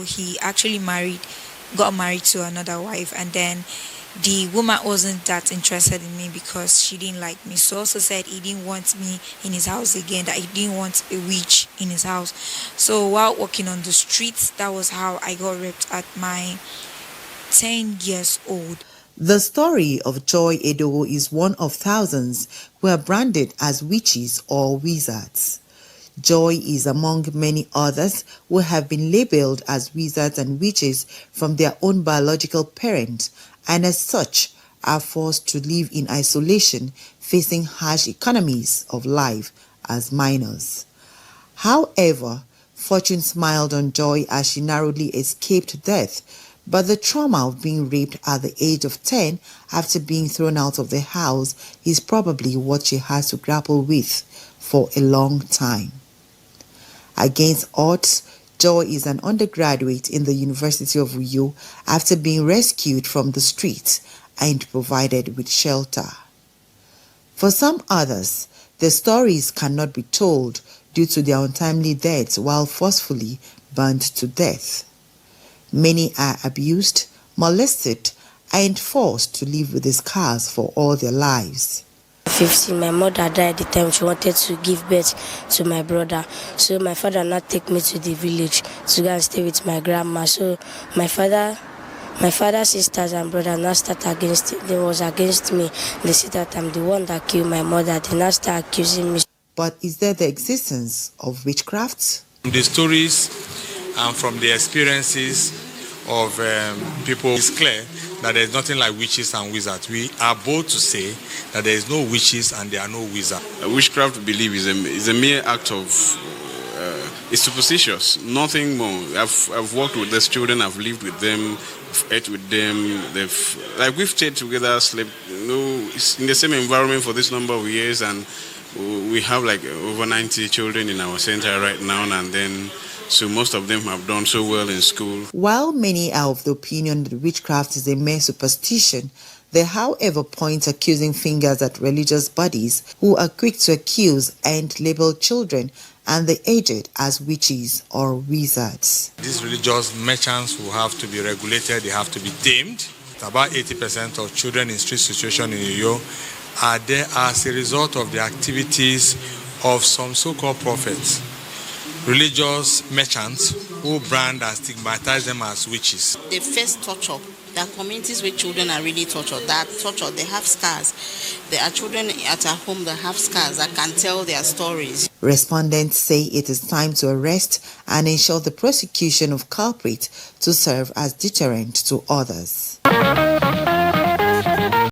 he actually got married to another wife, and then the woman wasn't that interested in me because she didn't like me. So also said he didn't want me in his house again, that he didn't want a witch in his house. So while walking on the streets, that was how I got raped at my 10 years old. The story of Joy Edo is one of thousands who are branded as witches or wizards. Joy is among many others who have been labeled as wizards and witches from their own biological parent, and as such are forced to live in isolation, facing harsh economies of life as minors. However, fortune smiled on Joy as she narrowly escaped death, but the trauma of being raped at the age of 10 after being thrown out of the house is probably what she has to grapple with for a long time. Against odds, Joy is an undergraduate in the University of Uyo after being rescued from the streets and provided with shelter. For some others, their stories cannot be told due to their untimely deaths while forcefully burned to death. Many are abused, molested, and forced to live with the scars for all their lives. 15, my mother died at the time she wanted to give birth to my brother. So my father not take me to the village to go and stay with my grandma. So my father's sisters and brother now start against me. They say that I'm the one that killed my mother. They now start accusing me. But is there the existence of witchcraft? The stories and from the experiences of people, it's clear that there is nothing like witches and wizards. We are bold to say that there is no witches and there are no wizards. Witchcraft belief is a mere act of, it's superstitious, nothing more. I've worked with these children, I've lived with them, I've ate with them, we've stayed together, slept, it's in the same environment for this number of years, and we have like over 90 children in our center right now, and then so most of them have done so well in school. While many are of the opinion that witchcraft is a mere superstition, they however point accusing fingers at religious bodies who are quick to accuse and label children and the aged as witches or wizards. These religious merchants will have to be regulated, they have to be tamed. About 80% of children in street situation in Uyo are there as a result of the activities of some so-called prophets, religious merchants who brand and stigmatize them as witches. They face torture. There are communities where children are really tortured. They have scars. There are children at a home that have scars that can tell their stories. Respondents say it is time to arrest and ensure the prosecution of culprits to serve as deterrent to others.